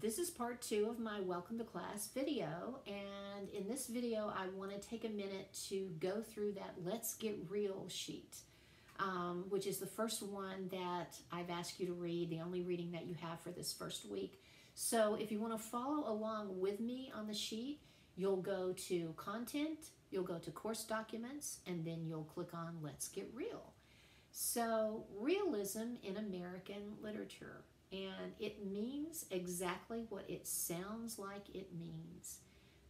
This is part 2 of my welcome to class video, and in this video I want to take a minute to go through that Let's Get Real sheet, which is the first one that I've asked you to read, the only reading that you have for this first week. So if you want to follow along with me on the sheet, you'll go to Content, you'll go to Course Documents, and then you'll click on Let's Get Real. So, realism in American literature. And it means exactly what it sounds like it means.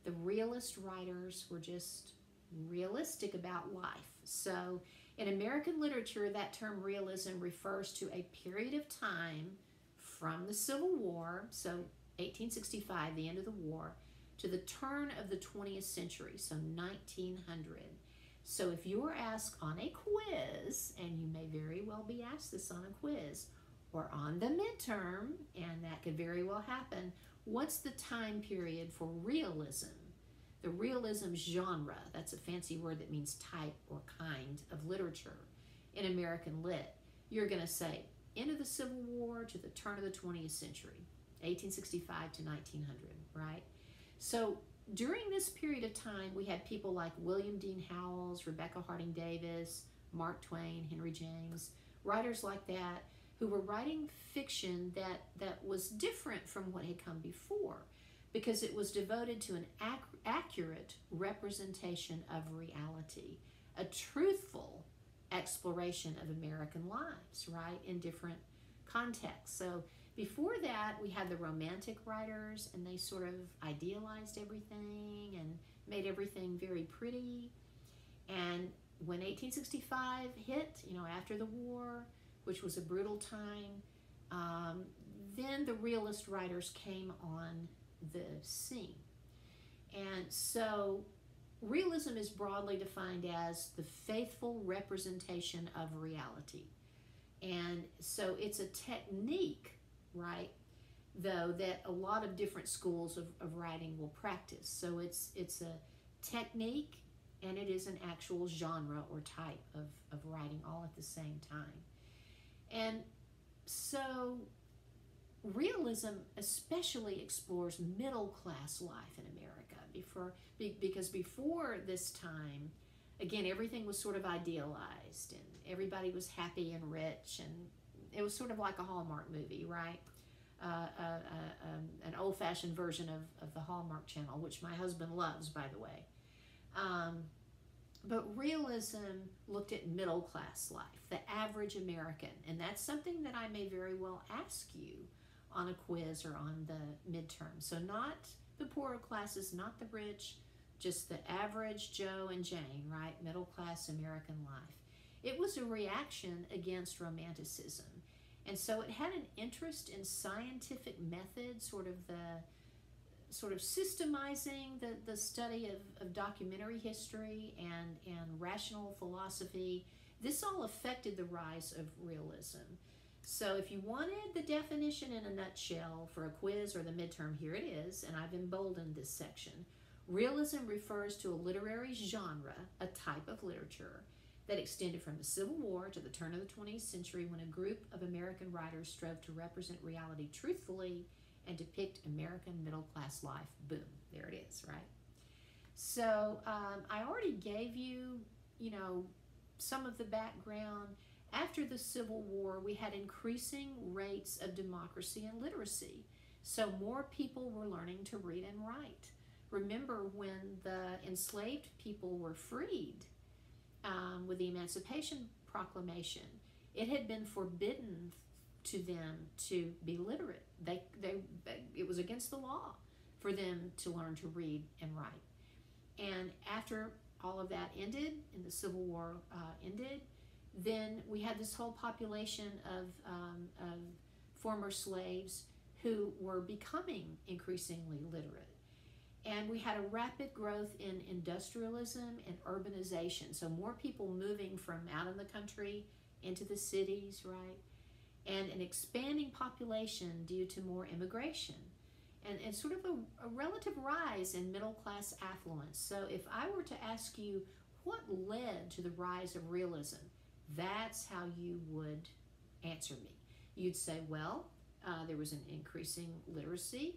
The realist writers were just realistic about life. So in American literature, that term realism refers to a period of time from the Civil War, so 1865, the end of the war, to the turn of the 20th century, so 1900. So if you were asked on a quiz, and you may very well be asked this on a quiz, or on the midterm, and that could very well happen, what's the time period for realism? The realism genre, that's a fancy word that means type or kind of literature in American lit. You're going to say end of the Civil War to the turn of the 20th century, 1865 to 1900, right? So during this period of time, we had people like William Dean Howells, Rebecca Harding Davis, Mark Twain, Henry James, writers like that, who were writing fiction that was different from what had come before, because it was devoted to an accurate representation of reality, a truthful exploration of American lives, right, in different contexts. So before that, we had the Romantic writers, and they sort of idealized everything and made everything very pretty. And when 1865 hit, after the war, which was a brutal time, then the realist writers came on the scene. And so realism is broadly defined as the faithful representation of reality. And so it's a technique, right, though, that a lot of different schools of writing will practice. So it's a technique, and it is an actual genre or type of writing all at the same time. And so realism especially explores middle-class life in America, because before this time, again, everything was sort of idealized, and everybody was happy and rich, and it was sort of like a Hallmark movie, right? An old-fashioned version of the Hallmark Channel, which my husband loves, by the way. But realism looked at middle-class life, the average American, and that's something that I may very well ask you on a quiz or on the midterm. So not the poorer classes, not the rich, just the average Joe and Jane, right? Middle-class American life. It was a reaction against Romanticism. And so it had an interest in scientific methods, sort of systemizing the study of documentary history and rational philosophy. This all affected the rise of realism. So if you wanted the definition in a nutshell for a quiz or the midterm, here it is, and I've emboldened this section. Realism refers to a literary genre, a type of literature, that extended from the Civil War to the turn of the 20th century, when a group of American writers strove to represent reality truthfully and depict American middle-class life. Boom, there it is, right? So I already gave you, some of the background. After the Civil War, we had increasing rates of democracy and literacy. So more people were learning to read and write. Remember, when the enslaved people were freed with the Emancipation Proclamation, it had been forbidden to them to be literate. It was against the law for them to learn to read and write. And after all of that ended, and the Civil War ended, then we had this whole population of former slaves who were becoming increasingly literate. And we had a rapid growth in industrialism and urbanization. So more people moving from out in the country into the cities, right? And an expanding population due to more immigration, and sort of a relative rise in middle-class affluence. So if I were to ask you what led to the rise of realism, that's how you would answer me. You'd say, well, There was an increasing literacy,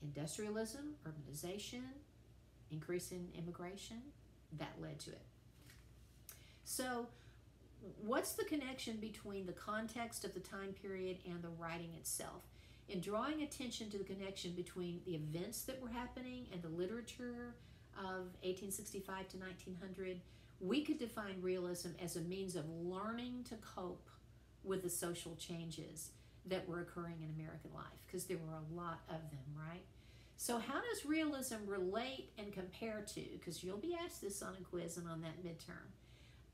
industrialism, urbanization, increase in immigration. That led to it. So what's the connection between the context of the time period and the writing itself? In drawing attention to the connection between the events that were happening and the literature of 1865 to 1900, we could define realism as a means of learning to cope with the social changes that were occurring in American life, because there were a lot of them, right? So how does realism relate and compare to, because you'll be asked this on a quiz and on that midterm,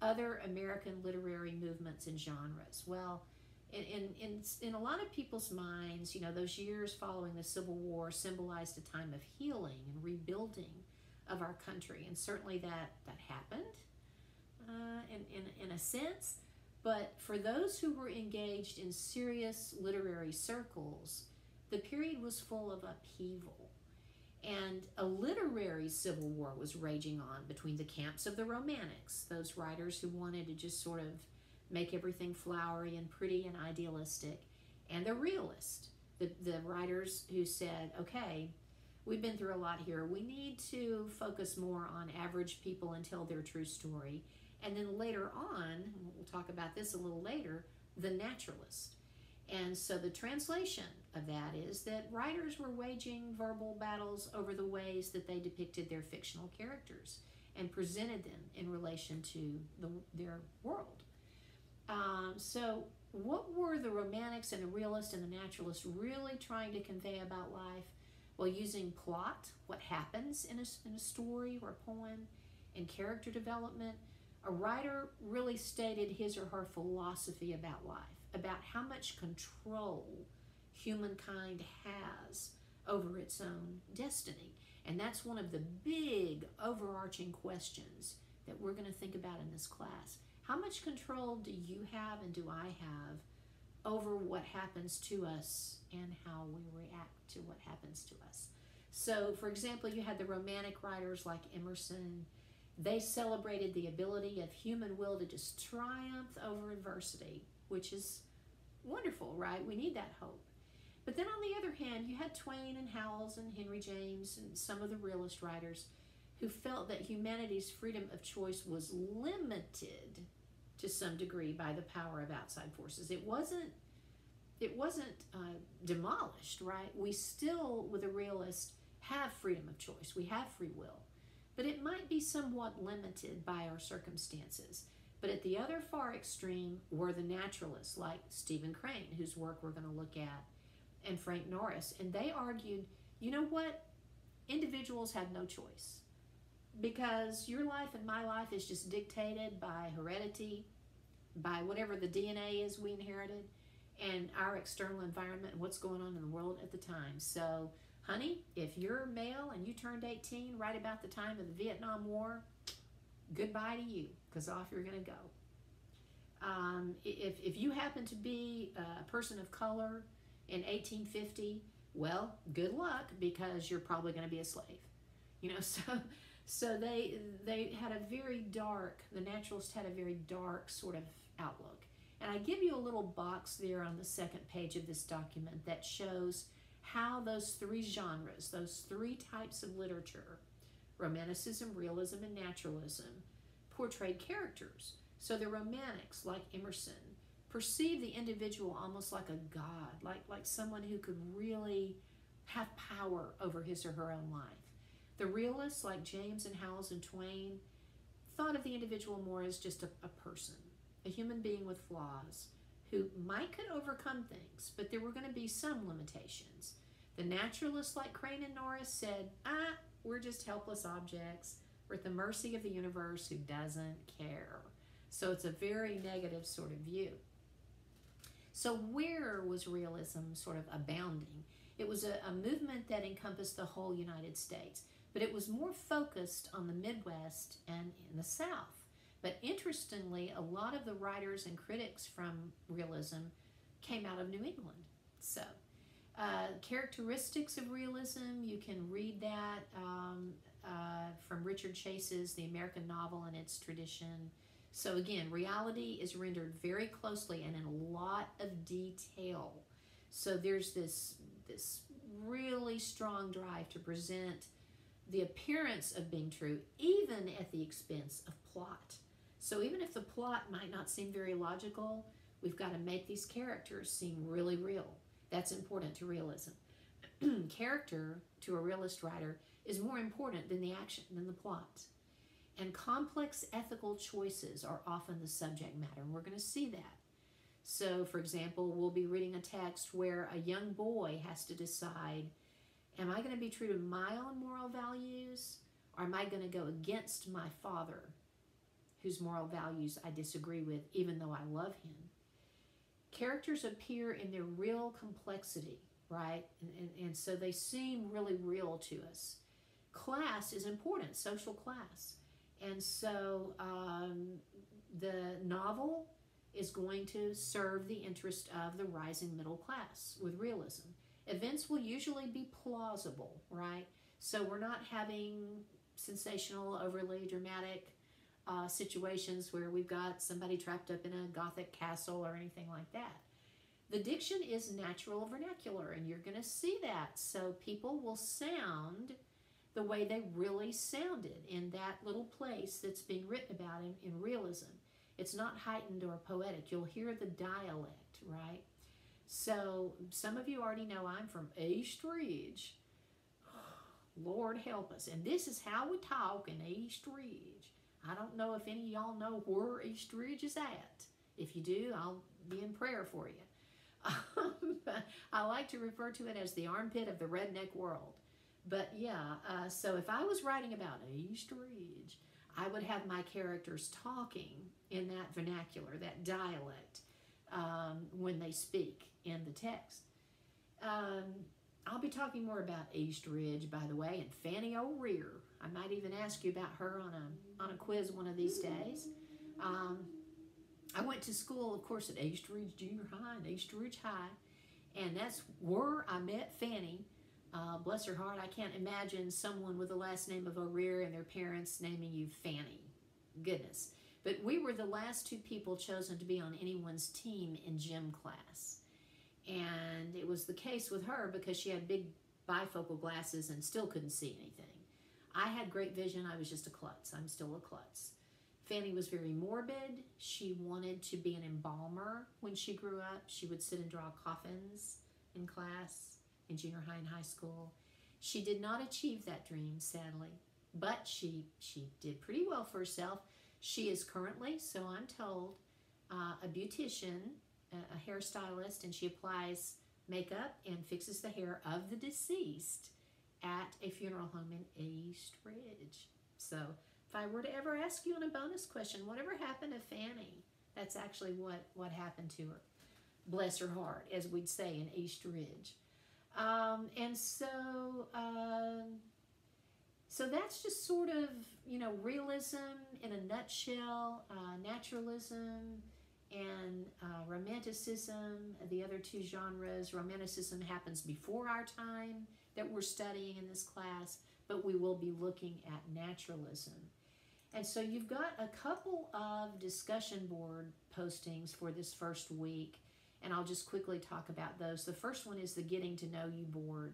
other American literary movements and genres? Well, in a lot of people's minds, you know, those years following the Civil War symbolized a time of healing and rebuilding of our country, and certainly that happened in a sense. But for those who were engaged in serious literary circles, the period was full of upheaval. And a literary civil war was raging on between the camps of the Romantics, those writers who wanted to just sort of make everything flowery and pretty and idealistic, and the realists, the writers who said, okay, we've been through a lot here. We need to focus more on average people and tell their true story. And then later on, and we'll talk about this a little later, the naturalist. And so the translation of that is that writers were waging verbal battles over the ways that they depicted their fictional characters and presented them in relation to their world. So what were the Romantics and the realists and the naturalists really trying to convey about life? Well, using plot, what happens in a story or a poem, and character development, a writer really stated his or her philosophy about life, about how much control humankind has over its own destiny. And that's one of the big overarching questions that we're going to think about in this class. How much control do you have and do I have over what happens to us and how we react to what happens to us? So, for example, you had the Romantic writers like Emerson. They celebrated the ability of human will to just triumph over adversity, which is wonderful, right? We need that hope. But then on the other hand, you had Twain and Howells and Henry James and some of the realist writers who felt that humanity's freedom of choice was limited to some degree by the power of outside forces. It wasn't demolished, right? We still, with a realist, have freedom of choice. We have free will. But it might be somewhat limited by our circumstances. But at the other far extreme were the naturalists like Stephen Crane, whose work we're going to look at, and Frank Norris. And they argued, you know what? Individuals have no choice, because your life and my life is just dictated by heredity, by whatever the DNA is we inherited, and our external environment and what's going on in the world at the time. So, honey, if you're male and you turned 18 right about the time of the Vietnam War, goodbye to you, because off you're going to go. If you happen to be a person of color in 1850, well, good luck, because you're probably going to be a slave. You know, so they had a very dark, the naturalists had a very dark sort of outlook. And I give you a little box there on the second page of this document that shows how those three genres, those three types of literature, Romanticism, Realism, and Naturalism, portrayed characters. So the Romantics, like Emerson, perceived the individual almost like a god, like someone who could really have power over his or her own life. The Realists, like James and Howells and Twain, thought of the individual more as just a person, a human being with flaws, who could overcome things, but there were going to be some limitations. The naturalists like Crane and Norris said, we're just helpless objects. We're at the mercy of the universe who doesn't care. So it's a very negative sort of view. So where was realism sort of abounding? It was a movement that encompassed the whole United States, but it was more focused on the Midwest and in the South. But interestingly, a lot of the writers and critics from realism came out of New England. So, characteristics of realism, you can read that from Richard Chase's The American Novel and Its Tradition. So again, reality is rendered very closely and in a lot of detail. So there's this really strong drive to present the appearance of being true, even at the expense of plot. So even if the plot might not seem very logical, we've got to make these characters seem really real. That's important to realism. Character, to a realist writer, is more important than the action, than the plot. And complex ethical choices are often the subject matter, and we're going to see that. So, for example, we'll be reading a text where a young boy has to decide, am I going to be true to my own moral values, or am I going to go against my father, whose moral values I disagree with, even though I love him? Characters appear in their real complexity, right? And so they seem really real to us. Class is important, social class. And so the novel is going to serve the interest of the rising middle class with realism. Events will usually be plausible, right? So we're not having sensational, overly dramatic situations where we've got somebody trapped up in a Gothic castle or anything like that. The diction is natural vernacular, and you're going to see that. So people will sound the way they really sounded in that little place that's being written about in realism. It's not heightened or poetic. You'll hear the dialect, right? So some of you already know I'm from East Ridge. Lord help us. And this is how we talk in East Ridge. I don't know if any of y'all know where East Ridge is at. If you do, I'll be in prayer for you. I like to refer to it as the armpit of the redneck world. But yeah, so if I was writing about East Ridge, I would have my characters talking in that vernacular, that dialect, when they speak in the text. I'll be talking more about East Ridge, by the way, and Fanny O'Rear. I might even ask you about her on a quiz one of these days. I went to school, of course, at East Ridge Junior High and East Ridge High, and that's where I met Fanny. Bless her heart, I can't imagine someone with the last name of O'Rear and their parents naming you Fanny. Goodness. But we were the last two people chosen to be on anyone's team in gym class. And it was the case with her because she had big bifocal glasses and still couldn't see anything. I had great vision. I was just a klutz. I'm still a klutz. Fanny was very morbid. She wanted to be an embalmer when she grew up. She would sit and draw coffins in class in junior high and high school. She did not achieve that dream, sadly, but she did pretty well for herself. She is currently, so I'm told, a beautician, a hairstylist, and she applies makeup and fixes the hair of the deceased at a funeral home in East Ridge. So if I were to ever ask you in a bonus question, whatever happened to Fanny? That's actually what happened to her. Bless her heart, as we'd say in East Ridge. And so that's just sort of, realism in a nutshell, naturalism and romanticism, the other two genres. Romanticism happens before our time that we're studying in this class, but we will be looking at naturalism. And so you've got a couple of discussion board postings for this first week, and I'll just quickly talk about those. The first one is the Getting to Know You board.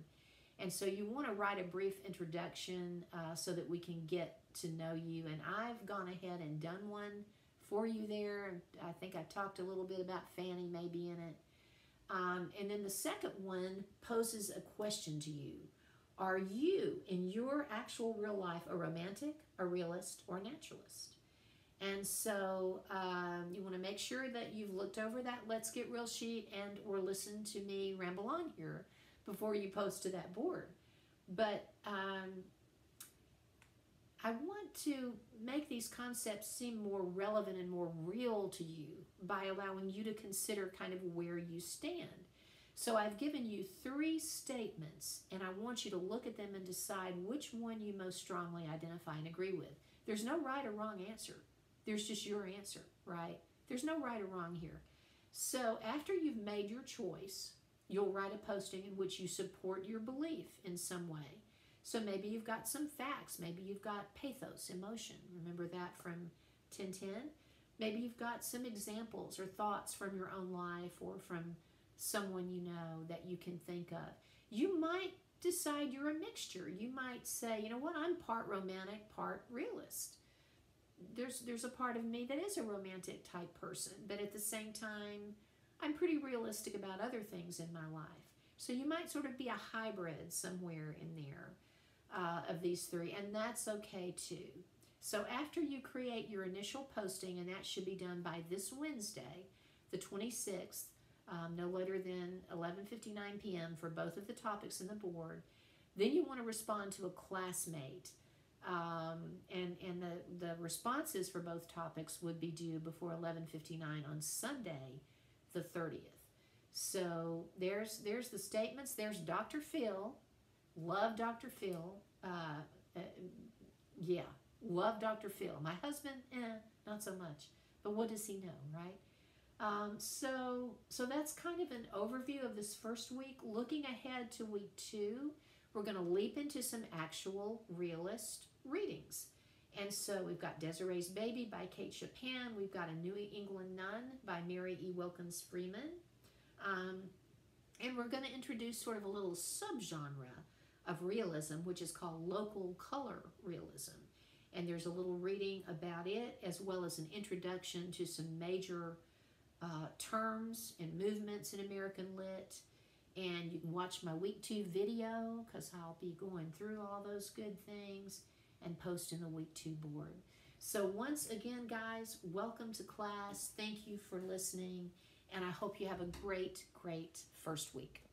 And so you want to write a brief introduction so that we can get to know you. And I've gone ahead and done one for you there. I think I talked a little bit about Fanny maybe in it. And then the second one poses a question to you. Are you, in your actual real life, a romantic, a realist, or a naturalist? And so you want to make sure that you've looked over that Let's Get Real sheet and or listened to me ramble on here before you post to that board. But I want to make these concepts seem more relevant and more real to you by allowing you to consider kind of where you stand. So I've given you 3 statements, and I want you to look at them and decide which one you most strongly identify and agree with. There's no right or wrong answer. There's just your answer, right? There's no right or wrong here. So after you've made your choice, you'll write a posting in which you support your belief in some way. So maybe you've got some facts. Maybe you've got pathos, emotion. Remember that from 1010? Maybe you've got some examples or thoughts from your own life or from someone you know that you can think of. You might decide you're a mixture. You might say, you know what, I'm part romantic, part realist. There's a part of me that is a romantic type person, but at the same time, I'm pretty realistic about other things in my life. So you might sort of be a hybrid somewhere in there of these three, and that's okay too. So after you create your initial posting, and that should be done by this Wednesday, the 26th, no later than 11:59 p.m. for both of the topics in the board, then you want to respond to a classmate. And the responses for both topics would be due before 11:59 on Sunday, the 30th. So there's the statements. There's Dr. Phil. Love Dr. Phil. Yeah, love Dr. Phil. My husband, not so much. But what does he know, right? So that's kind of an overview of this first week. Looking ahead to week 2, we're going to leap into some actual realist readings. And so we've got Desiree's Baby by Kate Chopin. We've got A New England Nun by Mary E. Wilkins Freeman. And we're going to introduce sort of a little subgenre of realism, which is called local color realism. And there's a little reading about it, as well as an introduction to some major terms and movements in American Lit. And you can watch my week 2 video, because I'll be going through all those good things and post in the week 2 board. So once again, guys, welcome to class. Thank you for listening, and I hope you have a great, great first week.